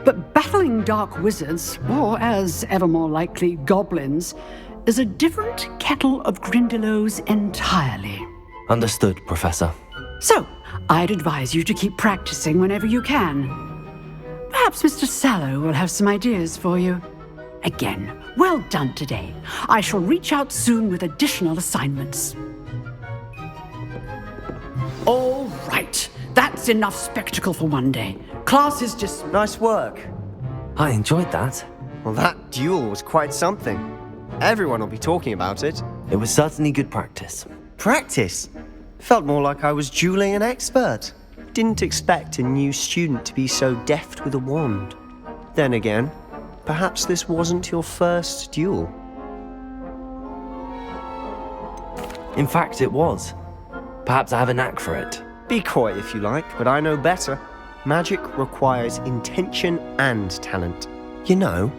but battling dark wizards, or as ever more likely, goblins, is a different kettle of Grindylows entirely. Understood, Professor. So, I'd advise you to keep practicing whenever you can. Perhaps Mr. Sallow will have some ideas for you. Again, well done today. I shall reach out soon with additional assignments. All right. That's enough spectacle for one day. Class is just... Nice work. I enjoyed that. Well, that duel was quite something. Everyone will be talking about it. It was certainly good practice. Practice? Felt more like I was dueling an expert. Didn't expect a new student to be so deft with a wand. Then again, perhaps this wasn't your first duel. In fact, it was. Perhaps I have a knack for it. Be coy if you like, but I know better. Magic requires intention and talent. You know,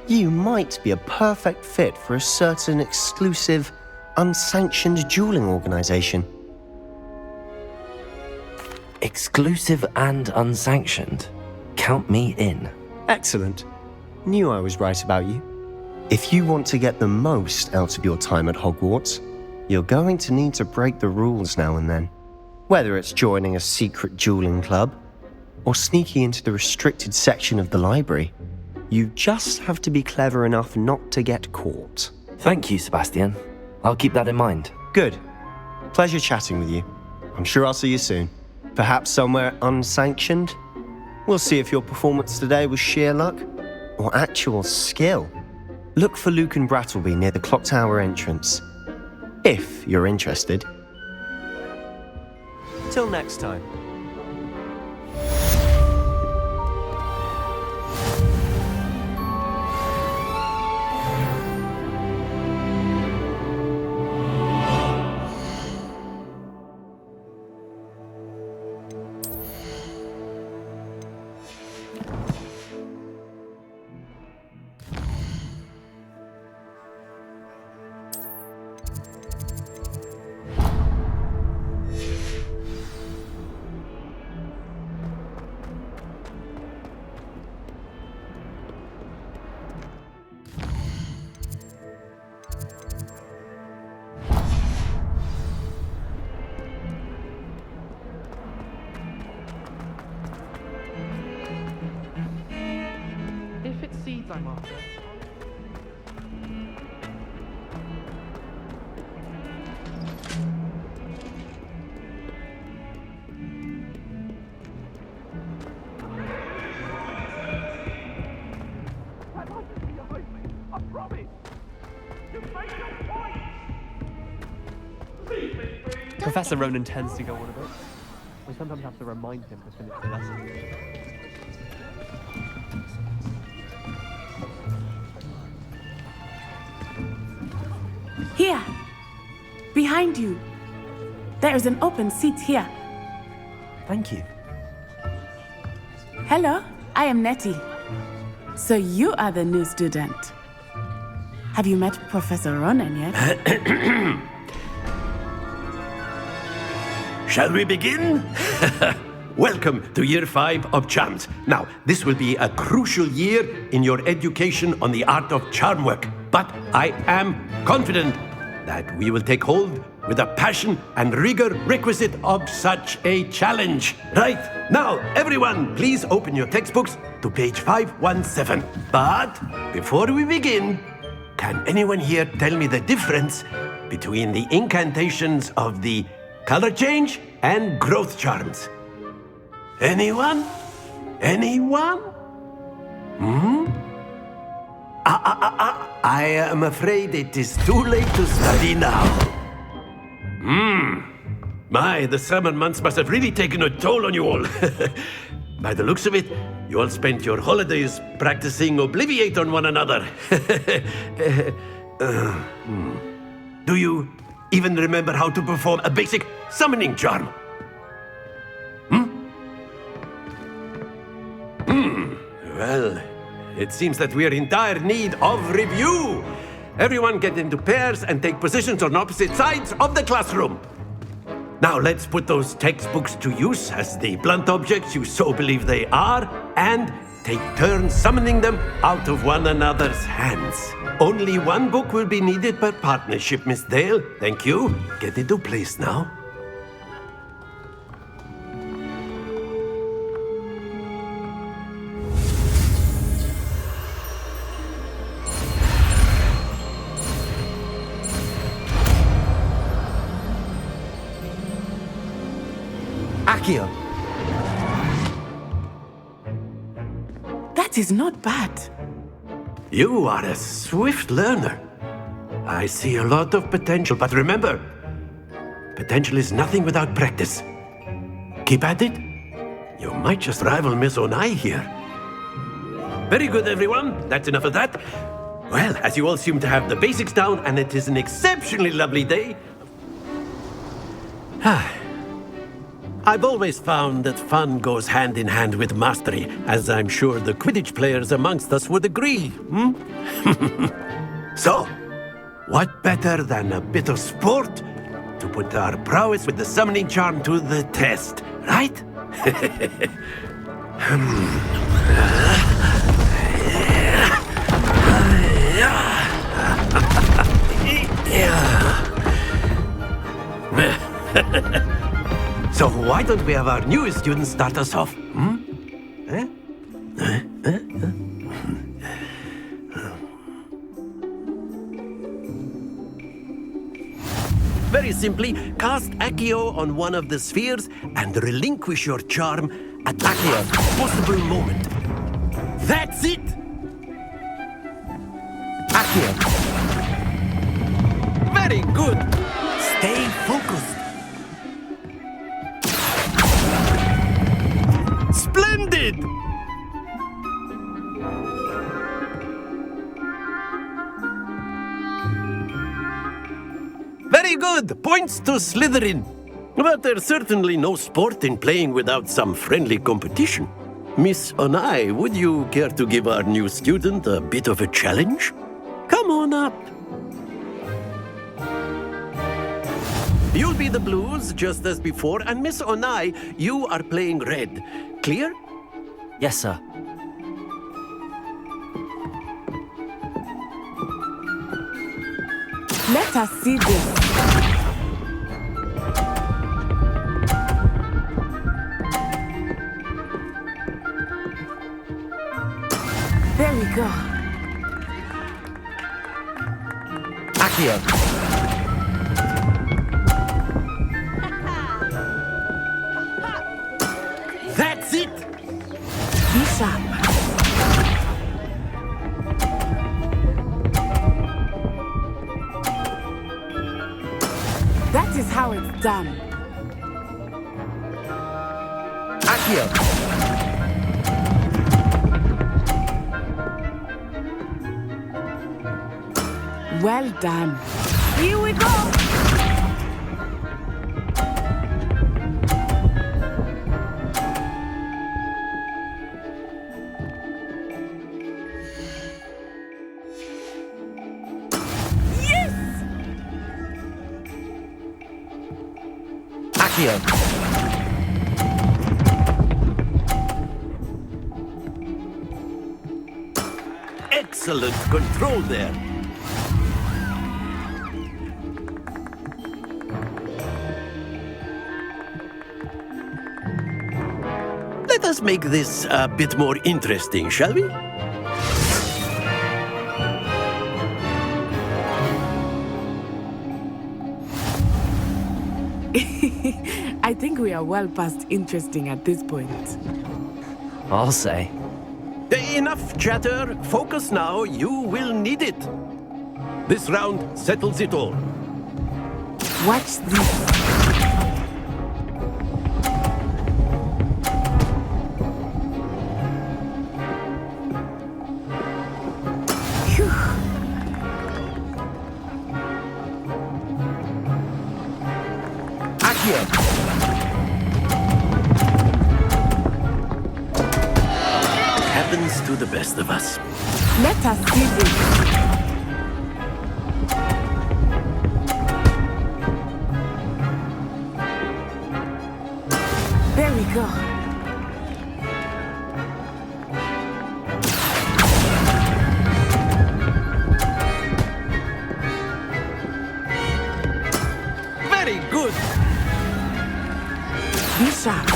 you might be a perfect fit for a certain exclusive, unsanctioned dueling organization. Exclusive and unsanctioned? Count me in. Excellent. Knew I was right about you. If you want to get the most out of your time at Hogwarts, you're going to need to break the rules now and then. Whether it's joining a secret dueling club, or sneaking into the restricted section of the library, you just have to be clever enough not to get caught. Thank you, Sebastian. I'll keep that in mind. Good. Pleasure chatting with you. I'm sure I'll see you soon. Perhaps somewhere unsanctioned? We'll see if your performance today was sheer luck, or actual skill. Look for Luke and Brattleby near the clock tower entrance. If you're interested. Till next time. I'm after. Professor Ronan tends to go on a bit. We sometimes have to remind him to finish the lesson. Here! Behind you! There is an open seat here. Thank you. Hello, I am Nettie. So you are the new student. Have you met Professor Ronan yet? Shall we begin? Welcome to Year 5 of Charms. Now, this will be a crucial year in your education on the art of charm work. But I am confident that we will take hold with the passion and rigor requisite of such a challenge. Right, now, everyone, please open your textbooks to page 517. But before we begin, can anyone here tell me the difference between the incantations of the color change, and growth charms. Anyone? Anyone? I am afraid it is too late to study now. My, the summer months must have really taken a toll on you all. By the looks of it, you all spent your holidays practicing Obliviate on one another. Do you even remember how to perform a basic summoning charm? Well, it seems that we are in dire need of review. Everyone get into pairs and take positions on opposite sides of the classroom. Now let's put those textbooks to use as the blunt objects you so believe they are, and take turns summoning them out of one another's hands. Only one book will be needed per partnership, Miss Dale. Thank you. Get into place now. Accio. That is not bad. You are a swift learner. I see a lot of potential, but remember, potential is nothing without practice. Keep at it. You might just rival Miss Onai here. Very good, everyone. That's enough of that. Well, as you all seem to have the basics down, and it is an exceptionally lovely day, I've always found that fun goes hand in hand with mastery, as I'm sure the Quidditch players amongst us would agree. So, what better than a bit of sport to put our prowess with the summoning charm to the test, right? So why don't we have our newest student start us off? Very simply, cast Accio on one of the spheres and relinquish your charm at Accio's possible moment. That's it! Accio. Very good. Stay focused. Splendid! Very good! Points to Slytherin. But there's certainly no sport in playing without some friendly competition. Miss Onai, would you care to give our new student a bit of a challenge? Come on up. You'll be the blues, just as before, and Miss Onai, you are playing red. Clear? Yes, sir. Let us see this. There we go. Accio. That's it! Be sharp. That is how it's done. Accio. Well done. Here we go. Accio. Excellent control there. Let us make this a bit more interesting, shall we? I think we are well past interesting at this point. I'll say. Enough chatter. Focus now. You will need it. This round settles it all. Watch this. Happens to the best of us. Let us see this. There we go. Very good. Be sharp.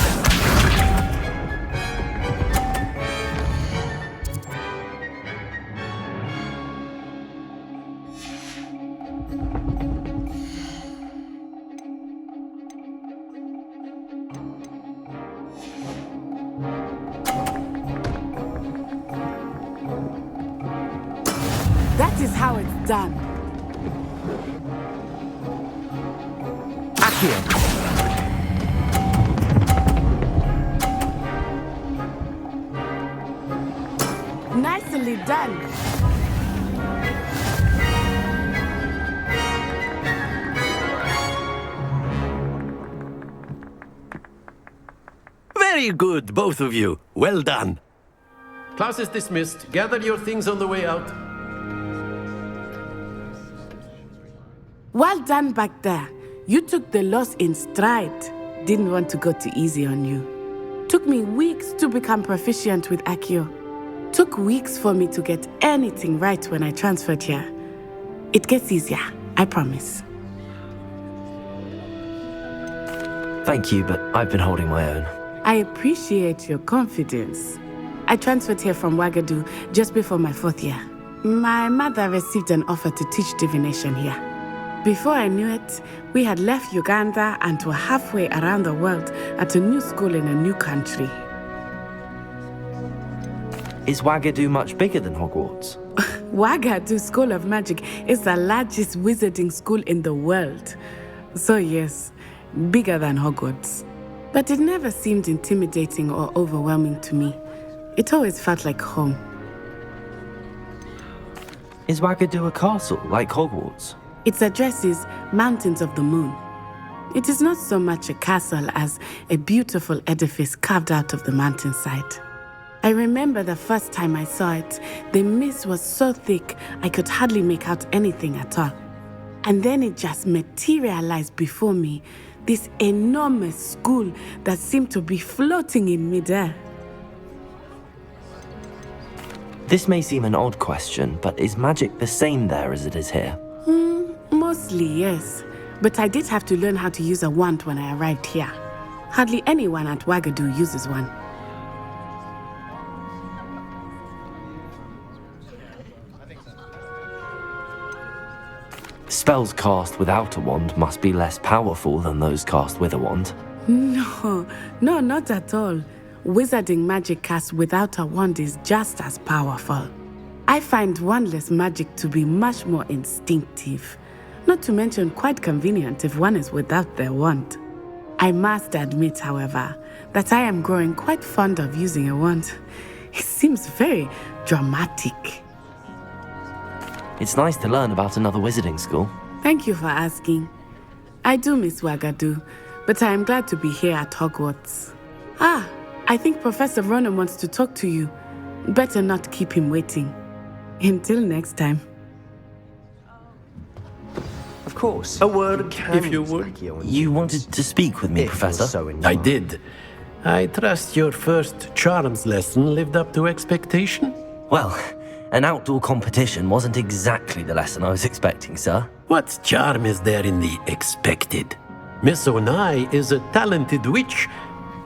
That is how it's done. Accio. Nicely done. Very good, both of you. Well done. Class is dismissed. Gather your things on the way out. Well done back there. You took the loss in stride. Didn't want to go too easy on you. Took me weeks to become proficient with Accio. Took weeks for me to get anything right when I transferred here. It gets easier, I promise. Thank you, but I've been holding my own. I appreciate your confidence. I transferred here from Wagadu just before my 4th year. My mother received an offer to teach divination here. Before I knew it, we had left Uganda and were halfway around the world at a new school in a new country. Is Wagadu much bigger than Hogwarts? Wagadu School of Magic is the largest wizarding school in the world. So yes, bigger than Hogwarts. But it never seemed intimidating or overwhelming to me. It always felt like home. Is Wagadu a castle like Hogwarts? Its address is Mountains of the Moon. It is not so much a castle as a beautiful edifice carved out of the mountainside. I remember the first time I saw it, the mist was so thick I could hardly make out anything at all. And then it just materialized before me, this enormous school that seemed to be floating in midair. This may seem an odd question, but is magic the same there as it is here? Mostly, yes. But I did have to learn how to use a wand when I arrived here. Hardly anyone at Wagadu uses one. Spells cast without a wand must be less powerful than those cast with a wand. No, not at all. Wizarding magic cast without a wand is just as powerful. I find wandless magic to be much more instinctive. Not to mention quite convenient if one is without their wand. I must admit, however, that I am growing quite fond of using a wand. It seems very dramatic. It's nice to learn about another wizarding school. Thank you for asking. I do miss Wagadu, but I am glad to be here at Hogwarts. I think Professor Ronan wants to talk to you. Better not keep him waiting. Until next time. Of course. A word, if you would. You wanted to speak with me, Professor? I did. I trust your first charms lesson lived up to expectation? Well, an outdoor competition wasn't exactly the lesson I was expecting, sir. What charm is there in the expected? Miss Onai is a talented witch.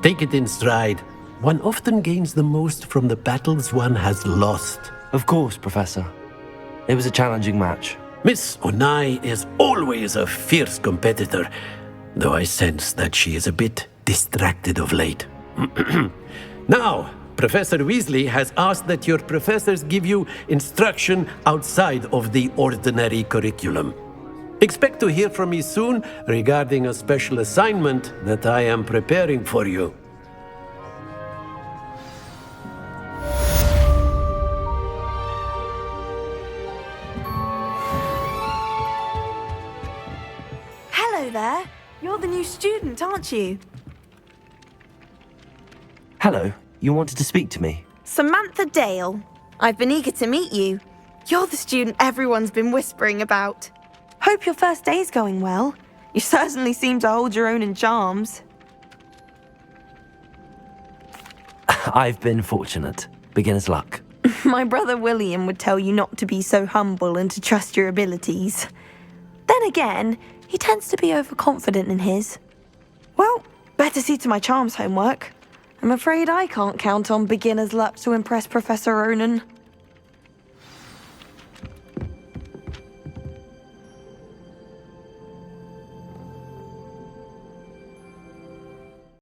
Take it in stride. One often gains the most from the battles one has lost. Of course, Professor. It was a challenging match. Miss Onai is always a fierce competitor, though I sense that she is a bit distracted of late. Now, Professor Weasley has asked that your professors give you instruction outside of the ordinary curriculum. Expect to hear from me soon regarding a special assignment that I am preparing for you. Hello there. You're the new student, aren't you? Hello, you wanted to speak to me? Samantha Dale. I've been eager to meet you. You're the student everyone's been whispering about. Hope your first day's going well. You certainly seem to hold your own in charms. I've been fortunate. Beginner's luck. My brother William would tell you not to be so humble and to trust your abilities. Then again, he tends to be overconfident in his. Well, better see to my charms homework. I'm afraid I can't count on beginner's luck to impress Professor Ronan.